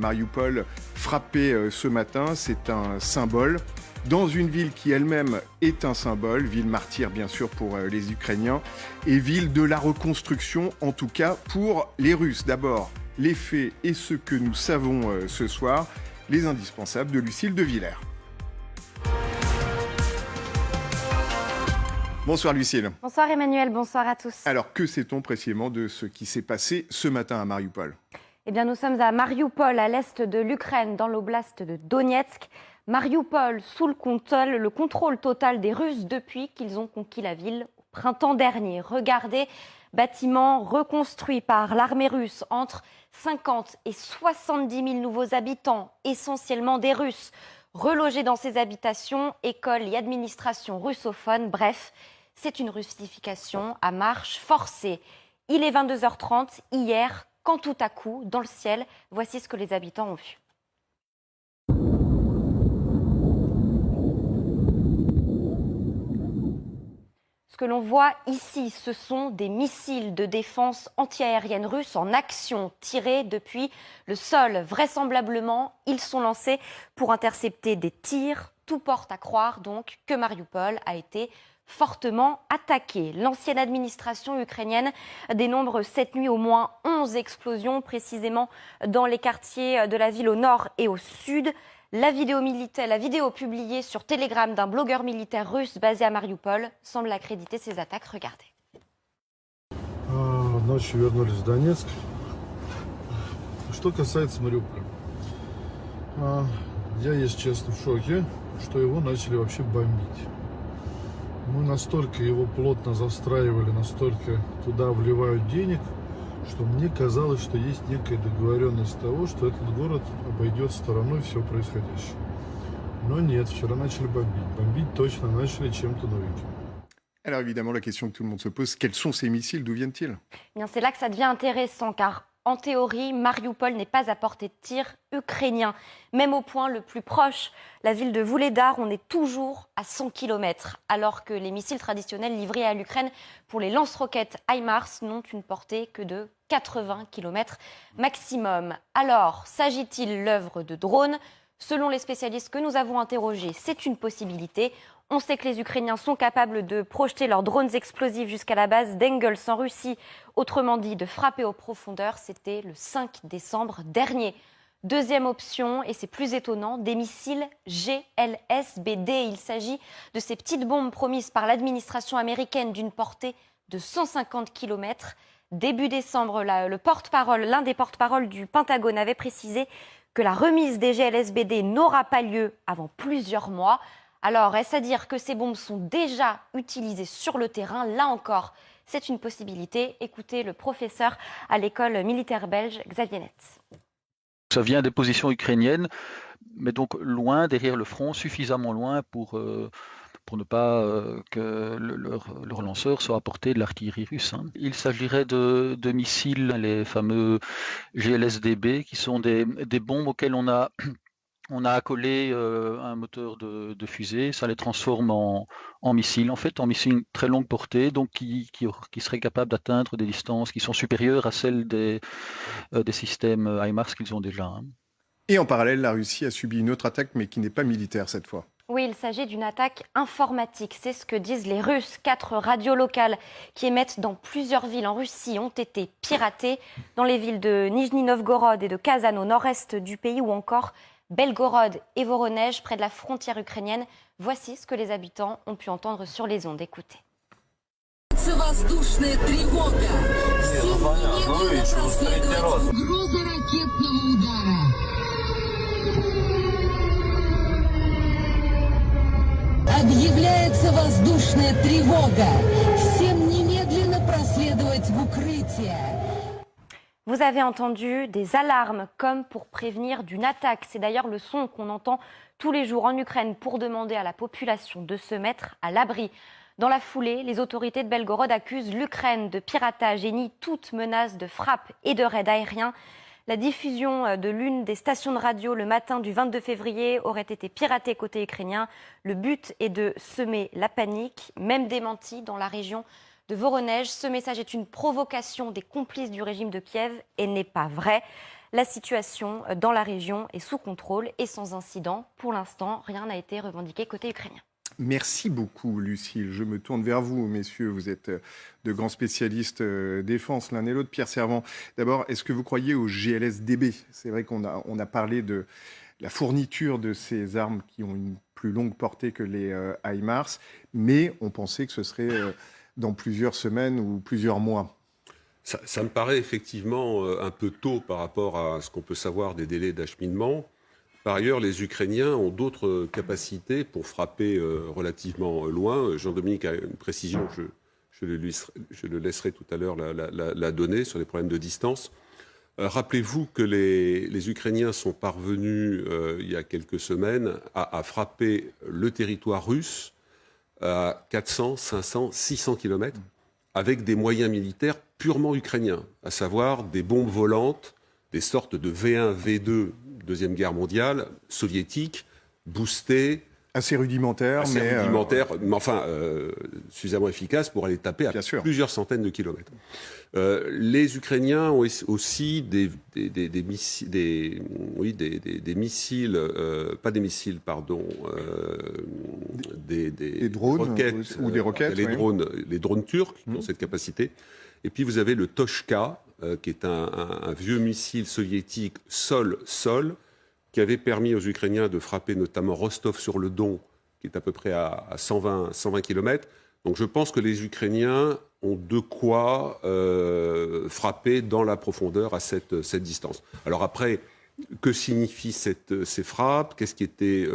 Mariupol frappée ce matin. C'est un symbole dans une ville qui elle-même est un symbole, ville martyre bien sûr pour les Ukrainiens, et ville de la reconstruction en tout cas pour les Russes. D'abord, les faits et ce que nous savons ce soir, les indispensables de Lucille de Villers. Bonsoir Lucille. Bonsoir Emmanuel, bonsoir à tous. Alors que sait-on précisément de ce qui s'est passé ce matin à Mariupol ? Eh bien nous sommes à Mariupol, à l'est de l'Ukraine, dans l'oblast de Donetsk. Mariupol sous le contrôle total des Russes depuis qu'ils ont conquis la ville au printemps dernier. Regardez, bâtiment reconstruit par l'armée russe, entre 50 et 70 000 nouveaux habitants, essentiellement des Russes. Relogés dans ces habitations, écoles et administrations russophones, bref, c'est une russification à marche forcée. Il est 22h30 hier, quand tout à coup, dans le ciel, voici ce que les habitants ont vu. Ce que l'on voit ici, ce sont des missiles de défense antiaérienne russes en action, tirés depuis le sol. Vraisemblablement, ils sont lancés pour intercepter des tirs. Tout porte à croire donc que Mariupol a été fortement attaquée. L'ancienne administration ukrainienne dénombre cette nuit au moins 11 explosions, précisément dans les quartiers de la ville au nord et au sud. La vidéo publiée sur Telegram d'un blogueur militaire russe basé à Mariupol semble accréditer ces attaques. Regardez. Ночью вернулись в Донецк. Что касается Мариуполя, я, если честно, в шоке, что его начали вообще бомбить. Мы настолько его плотно застраивали, настолько туда вливают денег, что мне казалось, что есть некая договоренность того, что этот город обойдет стороной все происходящее. Но нет, вчера начали бомбить. Бомбить точно начали чем-то новеньким. Alors évidemment, la question que tout le monde se pose, quels sont ces missiles ? D'où viennent-ils ? Eh bien, c'est là que ça devient intéressant, car en théorie, Mariupol n'est pas à portée de tir ukrainien. Même au point le plus proche, la ville de Vuhledar, on est toujours à 100 km, alors que les missiles traditionnels livrés à l'Ukraine pour les lance-roquettes HIMARS n'ont une portée que de 80 km maximum. Alors, s'agit-il l'œuvre de drones ? Selon les spécialistes que nous avons interrogés, c'est une possibilité. On sait que les Ukrainiens sont capables de projeter leurs drones explosifs jusqu'à la base d'Engels en Russie. Autrement dit, de frapper aux profondeurs. C'était le 5 décembre dernier. Deuxième option, et c'est plus étonnant, des missiles GLSBD. Il s'agit de ces petites bombes promises par l'administration américaine d'une portée de 150 km. Début décembre, l'un des porte-paroles du Pentagone avait précisé que la remise des GLSBD n'aura pas lieu avant plusieurs mois. Alors, est-ce à dire que ces bombes sont déjà utilisées sur le terrain ? Là encore, c'est une possibilité. Écoutez le professeur à l'école militaire belge, Xavier Netz. Ça vient des positions ukrainiennes, mais donc loin, derrière le front, suffisamment loin pour ne pas que leur lanceur soit à portée de l'artillerie russe. Il s'agirait de missiles, les fameux GLSDB, qui sont des bombes auxquelles on a accolé un moteur de fusée. Ça les transforme en missiles, en fait, en missiles très longue portée, donc qui seraient capables d'atteindre des distances qui sont supérieures à celles des systèmes HIMARS qu'ils ont déjà. Et en parallèle, la Russie a subi une autre attaque, mais qui n'est pas militaire cette fois. Oui, il s'agit d'une attaque informatique. C'est ce que disent les Russes. 4 radios locales qui émettent dans plusieurs villes en Russie ont été piratées. Dans les villes de Nijni Novgorod et de Kazan au nord-est du pays, ou encore Belgorod et Voronej près de la frontière ukrainienne. Voici ce que les habitants ont pu entendre sur les ondes. Écoutez. Объявляется воздушная тревога. Всем немедленно проследовать в укрытие. Vous avez entendu des alarmes comme pour prévenir d'une attaque. C'est d'ailleurs le son qu'on entend tous les jours en Ukraine pour demander à la population de se mettre à l'abri. Dans la foulée, les autorités de Belgorod accusent l'Ukraine de piratage et nient toute menace de frappe et de raid aérien. La diffusion de l'une des stations de radio le matin du 22 février aurait été piratée côté ukrainien. Le but est de semer la panique, même démenti dans la région de Voronej. Ce message est une provocation des complices du régime de Kiev et n'est pas vrai. La situation dans la région est sous contrôle et sans incident. Pour l'instant, rien n'a été revendiqué côté ukrainien. Merci beaucoup, Lucille. Je me tourne vers vous, messieurs. Vous êtes de grands spécialistes défense, l'un et l'autre. Pierre Servan, d'abord, est-ce que vous croyez au GLSDB? C'est vrai qu'on a parlé de la fourniture de ces armes qui ont une plus longue portée que les HIMARS, mais on pensait que ce serait dans plusieurs semaines ou plusieurs mois. Ça me paraît effectivement un peu tôt par rapport à ce qu'on peut savoir des délais d'acheminement. Par ailleurs, les Ukrainiens ont d'autres capacités pour frapper relativement loin. Jean-Dominique a une précision, je le laisserai tout à l'heure la donner sur les problèmes de distance. Rappelez-vous que les Ukrainiens sont parvenus, il y a quelques semaines, à frapper le territoire russe à 400, 500, 600 km avec des moyens militaires purement ukrainiens, à savoir des bombes volantes, des sortes de V1, V2, Deuxième Guerre mondiale, soviétiques, boostées. Assez rudimentaires, mais enfin suffisamment efficaces pour aller taper à plusieurs centaines de kilomètres. Les Ukrainiens ont aussi des missiles, pas des missiles, pardon, des drones, roquettes, ou des roquettes, les drones turcs qui ont cette capacité. Et puis vous avez le Toshka, qui est un vieux missile soviétique sol-sol, qui avait permis aux Ukrainiens de frapper notamment Rostov-sur-le-Don, qui est à peu près à 120 km. Donc je pense que les Ukrainiens ont de quoi frapper dans la profondeur à cette distance. Alors après, que signifient ces frappes? Qu'est-ce qui était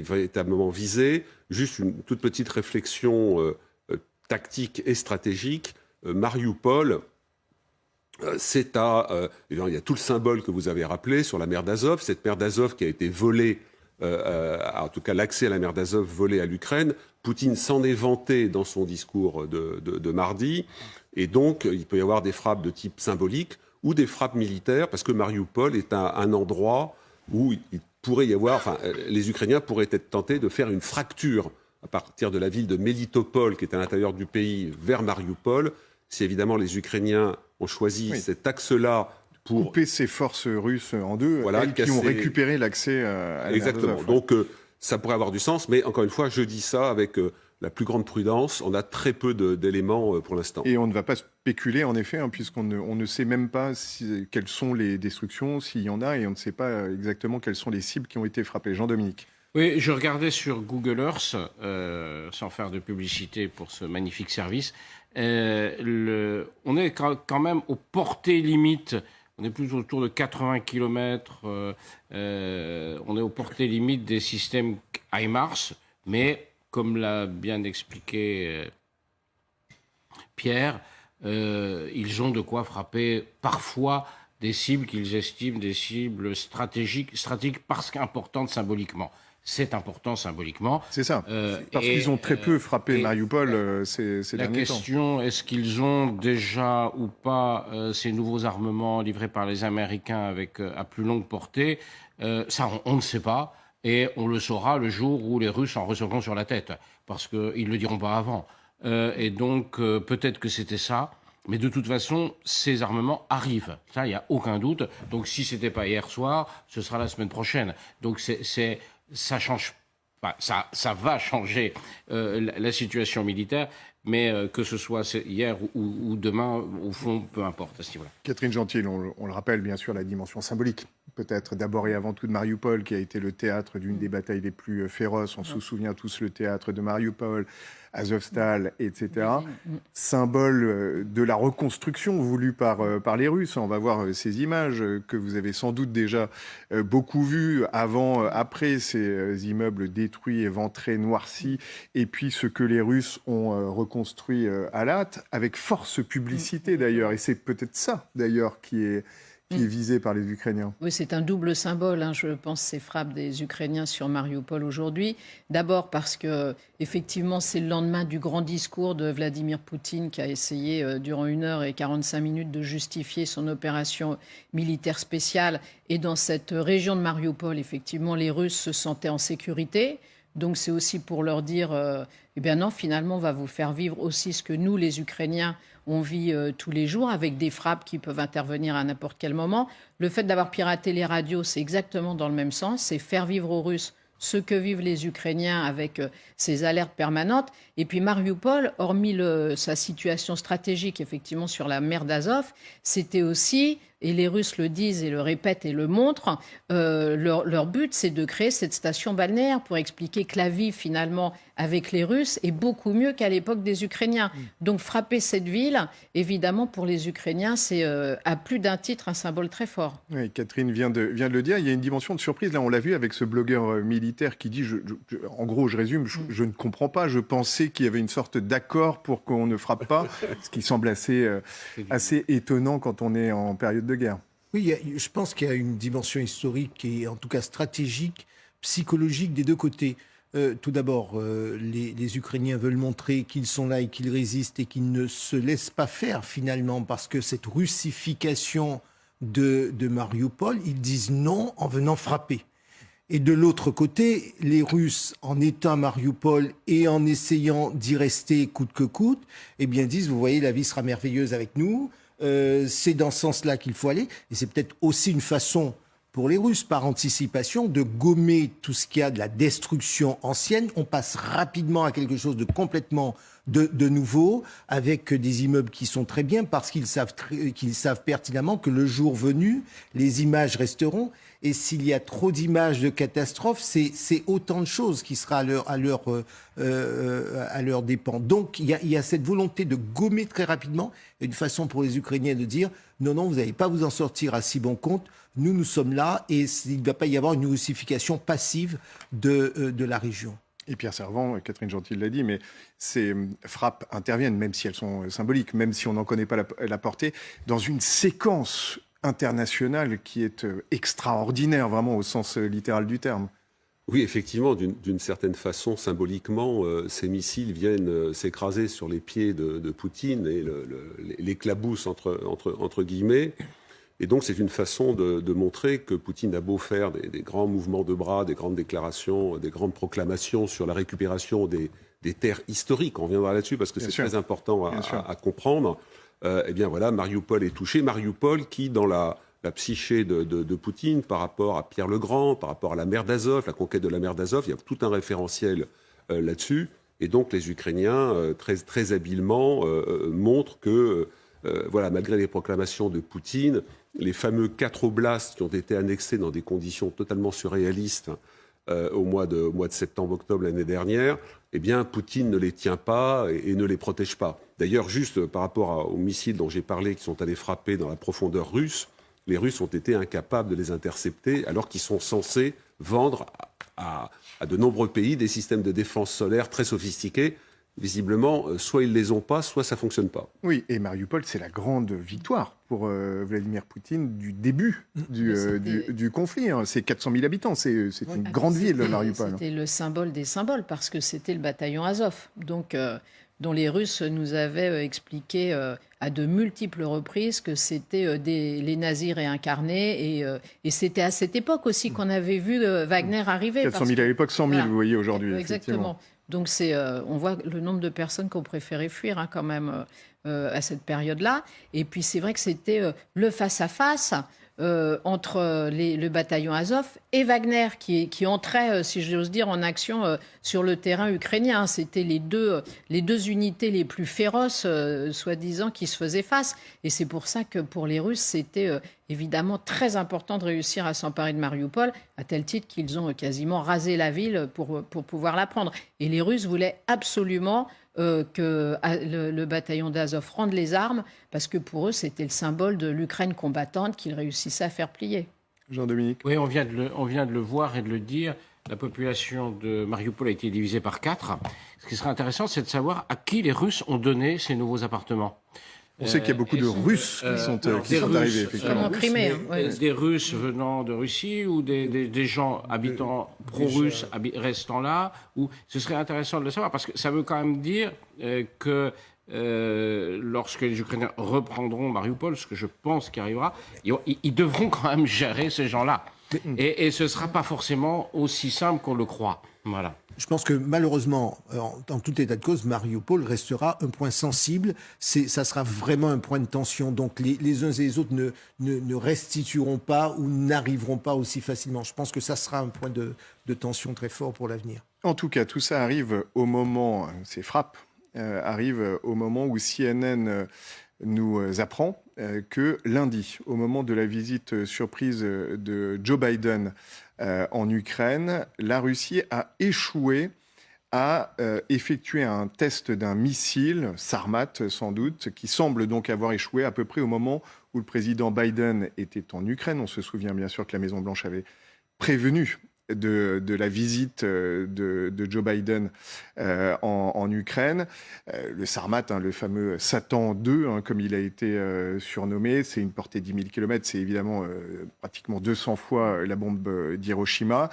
véritablement visé? Juste une toute petite réflexion tactique et stratégique. Mariupol, il y a tout le symbole que vous avez rappelé sur la mer d'Azov, cette mer d'Azov qui a été volée, en tout cas l'accès à la mer d'Azov volé à l'Ukraine. Poutine s'en est vanté dans son discours de mardi, et donc il peut y avoir des frappes de type symbolique ou des frappes militaires, parce que Mariupol est un endroit où il pourrait y avoir, les Ukrainiens pourraient être tentés de faire une fracture à partir de la ville de Melitopol, qui est à l'intérieur du pays, vers Mariupol. Si évidemment les Ukrainiens ont choisi cet axe-là pour couper ces forces russes en deux, elles qui ont récupéré l'accès à la mer d'Azov. Donc ça pourrait avoir du sens, mais encore une fois, je dis ça avec la plus grande prudence. On a très peu d'éléments pour l'instant. Et on ne va pas spéculer, en effet, puisqu'on ne sait même pas quelles sont les destructions, s'il y en a, et on ne sait pas exactement quelles sont les cibles qui ont été frappées. Jean-Dominique. Oui, je regardais sur Google Earth, sans faire de publicité pour ce magnifique service. On est quand même aux portées limites. On est plus autour de 80 km. On est aux portées limites des systèmes HIMARS. Mais, comme l'a bien expliqué Pierre, ils ont de quoi frapper parfois des cibles qu'ils estiment des cibles stratégiques parce qu'importantes symboliquement. C'est important symboliquement. C'est ça. Parce qu'ils ont très peu frappé Mariupol ces derniers temps. La question, est-ce qu'ils ont déjà ou pas ces nouveaux armements livrés par les Américains à plus longue portée? Ça, on ne sait pas. Et on le saura le jour où les Russes en recevront sur la tête. Parce qu'ils ne le diront pas avant. Et donc, peut-être que c'était ça. Mais de toute façon, ces armements arrivent. Ça, il n'y a aucun doute. Donc, si ce n'était pas hier soir, ce sera la semaine prochaine. Donc, ça change pas. Ça va changer la situation militaire, mais que ce soit hier ou demain, au fond, peu importe à ce niveau-là. Catherine Gentil, on le rappelle, bien sûr, la dimension symbolique. Peut-être d'abord et avant tout de Mariupol, qui a été le théâtre d'une des batailles les plus féroces. On se souvient tous le théâtre de Mariupol, Azovstal, etc. Symbole de la reconstruction voulue par les Russes. On va voir ces images que vous avez sans doute déjà beaucoup vues avant, après ces immeubles détruits, éventrés, noircis, et puis ce que les Russes ont reconstruit à la hâte, avec force publicité d'ailleurs. Et c'est peut-être ça d'ailleurs qui est visé par les Ukrainiens. Oui, c'est un double symbole, je pense, ces frappes des Ukrainiens sur Mariupol aujourd'hui. D'abord parce que, effectivement, c'est le lendemain du grand discours de Vladimir Poutine qui a essayé, durant 1h45, de justifier son opération militaire spéciale. Et dans cette région de Mariupol, effectivement, les Russes se sentaient en sécurité. Donc c'est aussi pour leur dire, eh bien non, finalement, on va vous faire vivre aussi ce que nous, les Ukrainiens, on vit tous les jours avec des frappes qui peuvent intervenir à n'importe quel moment. Le fait d'avoir piraté les radios, c'est exactement dans le même sens. C'est faire vivre aux Russes ce que vivent les Ukrainiens avec ces alertes permanentes. Et puis Mariupol, hormis sa situation stratégique effectivement sur la mer d'Azov, c'était aussi, et les Russes le disent et le répètent et le montrent, leur but c'est de créer cette station balnéaire pour expliquer que la vie finalement avec les Russes est beaucoup mieux qu'à l'époque des Ukrainiens. Donc frapper cette ville, évidemment pour les Ukrainiens, c'est à plus d'un titre un symbole très fort. Oui, Catherine vient de le dire, il y a une dimension de surprise. Là, on l'a vu avec ce blogueur militaire qui dit, en gros, je résume, je ne comprends pas, je pensais qu'il y avait une sorte d'accord pour qu'on ne frappe pas, ce qui semble assez étonnant quand on est en période de guerre. Oui, je pense qu'il y a une dimension historique et en tout cas stratégique, psychologique des deux côtés. Tout d'abord, les Ukrainiens veulent montrer qu'ils sont là et qu'ils résistent et qu'ils ne se laissent pas faire finalement, parce que cette russification de Mariupol, ils disent non en venant frapper. Et de l'autre côté, les Russes, en étant à Mariupol et en essayant d'y rester coûte que coûte, eh bien disent, vous voyez, la vie sera merveilleuse avec nous, c'est dans ce sens-là qu'il faut aller. Et c'est peut-être aussi une façon pour les Russes, par anticipation, de gommer tout ce qu'il y a de la destruction ancienne. On passe rapidement à quelque chose de complètement de nouveau, avec des immeubles qui sont très bien, parce qu'ils savent pertinemment que le jour venu, les images resteront. Et s'il y a trop d'images de catastrophes, c'est autant de choses qui sera à leur dépens. Donc il y a cette volonté de gommer très rapidement, une façon pour les Ukrainiens de dire non, vous n'allez pas vous en sortir à si bon compte, nous sommes là, et il ne va pas y avoir une russification passive de la région. Et Pierre Servan, Catherine Gentil l'a dit, mais ces frappes interviennent, même si elles sont symboliques, même si on n'en connaît pas la portée, dans une séquence internationale qui est extraordinaire, vraiment au sens littéral du terme. Oui, effectivement, d'une certaine façon, symboliquement, ces missiles viennent s'écraser sur les pieds de Poutine et l'éclabousse entre guillemets. Et donc, c'est une façon de montrer que Poutine a beau faire des grands mouvements de bras, des grandes déclarations, des grandes proclamations sur la récupération des terres historiques. On reviendra là-dessus parce que c'est très important à comprendre. Eh bien voilà, Mariupol est touché. Mariupol qui, dans la psyché de Poutine, par rapport à Pierre le Grand, par rapport à la mer d'Azov, la conquête de la mer d'Azov, il y a tout un référentiel là-dessus. Et donc, les Ukrainiens, très, très habilement, montrent que, voilà, malgré les proclamations de Poutine, les fameux 4 oblasts qui ont été annexés dans des conditions totalement surréalistes au mois de septembre-octobre l'année dernière, eh bien, Poutine ne les tient pas et ne les protège pas. D'ailleurs, juste par rapport aux missiles dont j'ai parlé, qui sont allés frapper dans la profondeur russe, les Russes ont été incapables de les intercepter, alors qu'ils sont censés vendre à de nombreux pays des systèmes de défense solaire très sophistiqués. Visiblement, soit ils les ont pas, soit ça fonctionne pas. Oui, et Mariupol, c'est la grande victoire pour Vladimir Poutine du début du conflit. Hein. C'est 400 000 habitants, c'est une grande ville, Mariupol. C'était le symbole des symboles, parce que c'était le bataillon Azov, donc, dont les Russes nous avaient expliqué à de multiples reprises que c'était les nazis réincarnés. Et c'était à cette époque aussi qu'on avait vu Wagner arriver. 400 000 à l'époque, 100 000, voilà. Vous voyez, aujourd'hui. Exactement. Donc on voit le nombre de personnes qui ont préféré fuir quand même à cette période-là. Et puis c'est vrai que c'était le face-à-face entre le bataillon Azov et Wagner qui entrait, si j'ose dire, en action sur le terrain ukrainien. C'était les deux unités les plus féroces, soi-disant, qui se faisaient face. Et c'est pour ça que pour les Russes, c'était évidemment très important de réussir à s'emparer de Mariupol, à tel titre qu'ils ont quasiment rasé la ville pour pouvoir la prendre. Et les Russes voulaient absolument que le bataillon d'Azov rende les armes, parce que pour eux, c'était le symbole de l'Ukraine combattante qu'ils réussissaient à faire plier. Jean-Dominique. Oui, on vient de le voir et de le dire. La population de Mariupol a été divisée par 4. Ce qui serait intéressant, c'est de savoir à qui les Russes ont donné ces nouveaux appartements. On sait qu'il y a beaucoup de Russes qui sont arrivés, effectivement. Des Russes venant de Russie ou des gens habitants pro-russes restant là. Ou ce serait intéressant de le savoir, parce que ça veut quand même dire que lorsque les Ukrainiens reprendront Mariupol, ce que je pense qui arrivera, ils devront quand même gérer ces gens-là. Et ce ne sera pas forcément aussi simple qu'on le croit. Voilà. Je pense que malheureusement, en tout état de cause, Mariupol restera un point sensible. Ça sera vraiment un point de tension. Donc les uns et les autres ne restitueront pas ou n'arriveront pas aussi facilement. Je pense que ça sera un point de tension très fort pour l'avenir. En tout cas, tout ça arrive au moment, ces frappes arrivent au moment où CNN nous apprend que lundi, au moment de la visite surprise de Joe Biden en Ukraine, la Russie a échoué à effectuer un test d'un missile, Sarmat sans doute, qui semble donc avoir échoué à peu près au moment où le président Biden était en Ukraine. On se souvient bien sûr que la Maison-Blanche avait prévenu de la visite de Joe Biden en Ukraine. Le Sarmat, le fameux Satan 2, comme il a été surnommé, c'est une portée de 10 000 km, c'est évidemment pratiquement 200 fois la bombe d'Hiroshima.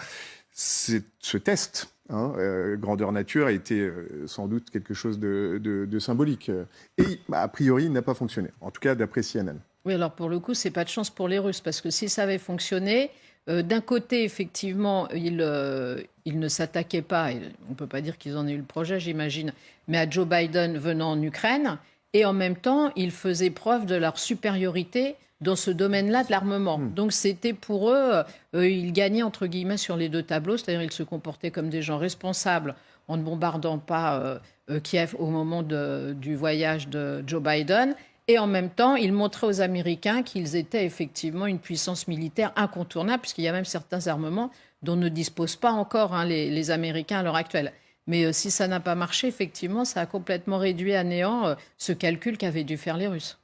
Ce test, grandeur nature, a été sans doute quelque chose de symbolique. Et a priori, il n'a pas fonctionné, en tout cas d'après CNN. Oui, alors pour le coup, c'est pas de chance pour les Russes, parce que si ça avait fonctionné, d'un côté, effectivement, ils ne s'attaquaient pas, et on ne peut pas dire qu'ils en aient eu le projet, j'imagine, mais à Joe Biden venant en Ukraine, et en même temps, ils faisaient preuve de leur supériorité dans ce domaine-là de l'armement. Donc c'était pour eux, ils gagnaient entre guillemets sur les deux tableaux, c'est-à-dire ils se comportaient comme des gens responsables en ne bombardant pas Kiev au moment du voyage de Joe Biden. Et en même temps, ils montraient aux Américains qu'ils étaient effectivement une puissance militaire incontournable, puisqu'il y a même certains armements dont ne disposent pas encore les Américains à l'heure actuelle. Mais si ça n'a pas marché, effectivement, ça a complètement réduit à néant ce calcul qu'avaient dû faire les Russes.